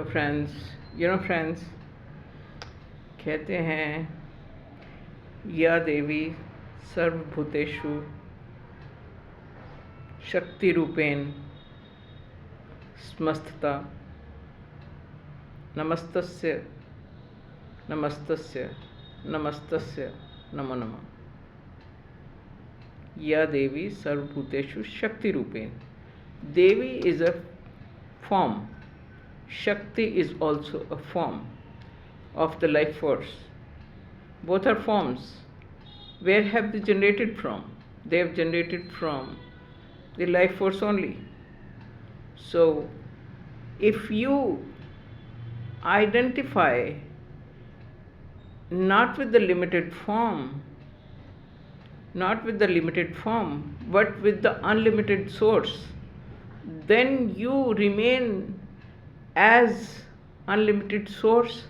Friends, friends, कहते हैं या देवी सर्वभूतेषु शक्ति रूपेण स्मस्तता नमस्तस्य नमस्तस्य नमस्तस्य नमो नमः। या देवी सर्वभूतेषु शक्ति रूपेण. Devi is a form. Shakti is also a form of the life force. Both are forms. Where have they generated from? They have generated from the life force only. So, if you identify not with the limited form, but with the unlimited source, then you remain as unlimited source,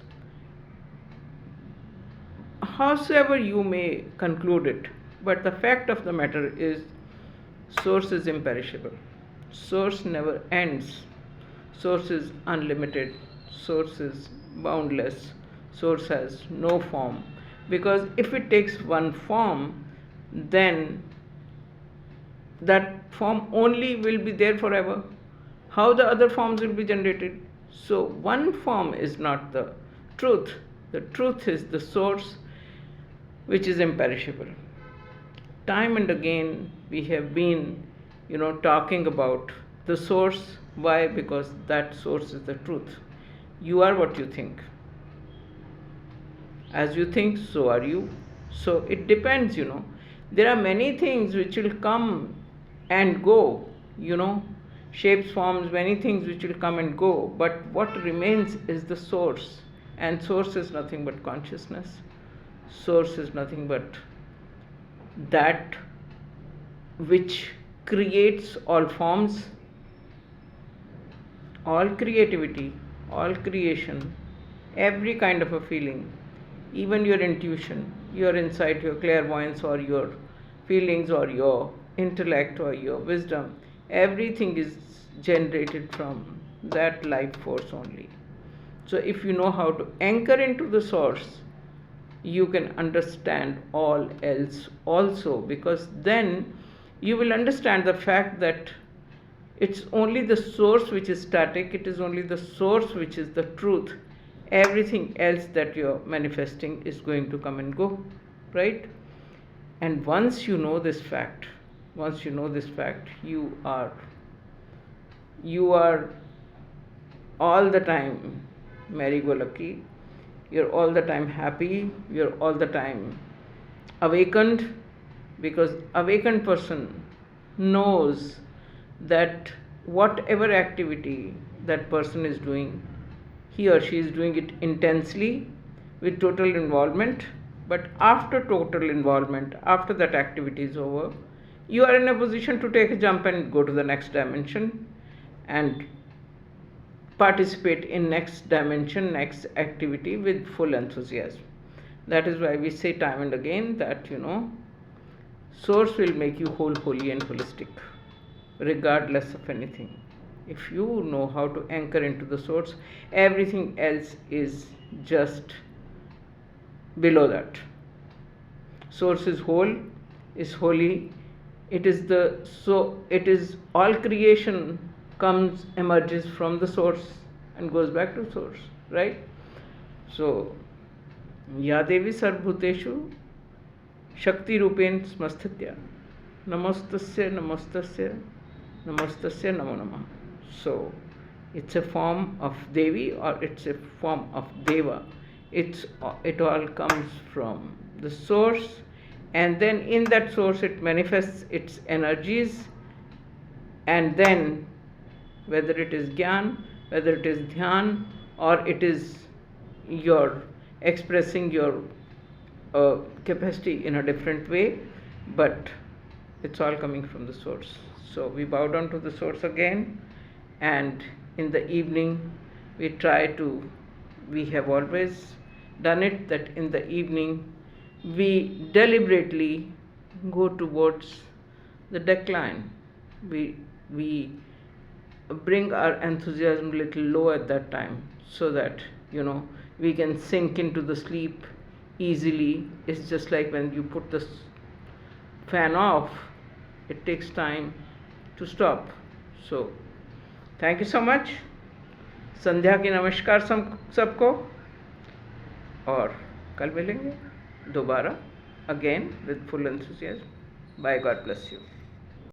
howsoever you may conclude it. But the fact of the matter is, source is imperishable. Source never ends. Source is unlimited. Source is boundless. Source has no form. Because if it takes one form, then that form only will be there forever. How the other forms will be generated? So one form is not the truth. The truth is the source, which is imperishable. Time and again we have been, talking about the source. Why? Because that source is the truth. You are what you think. As you think, so are you. So it depends, There are many things which will come and go, shapes, forms, many things which will come and go, but what remains is the source. And source is nothing but consciousness. Source is nothing but that which creates all forms, all creativity, all creation, every kind of a feeling, even your intuition, your insight, your clairvoyance, or your feelings, or your intellect, or your wisdom, everything is generated from that life force only. So if you know how to anchor into the source, you can understand all else also, because then you will understand the fact that it's only the source which is static, it is only the source which is the truth. Everything else that you're manifesting is going to come and go, right? And once you know this fact, you are all the time merry-go-lucky, you're all the time happy, you're all the time awakened, because awakened person knows that whatever activity that person is doing, he or she is doing it intensely with total involvement. But after total involvement, after that activity is over, you are in a position to take a jump and go to the next dimension and participate in next dimension, next activity with full enthusiasm. That is why we say time and again that, source will make you whole, holy and holistic, regardless of anything. If you know how to anchor into the source, everything else is just below that. Source is whole, is holy. It is all creation emerges from the source and goes back to source, right? So या देवी सर्वभूतेषु शक्ति रूपेण स्मस्थित्या नमस्तस्य नमस्तस्य नमस्तस्य नमो नमः. So it's a form of Devi, or it's a form of Deva. It all comes from the source, and then in that source it manifests its energies, and then whether it is Gyan, whether it is Dhyan, or it is your expressing your capacity in a different way, but it's all coming from the source. So we bow down to the source again, and in the evening we have always done it, that in the evening we deliberately go towards the decline. We bring our enthusiasm a little low at that time, so that we can sink into the sleep easily. It's just like when you put the fan off, it takes time to stop. So thank you so much. संध्या की नमस्कार सबको, और कल मिलेंगे दोबारा, again with full enthusiasm. Bye, God bless you.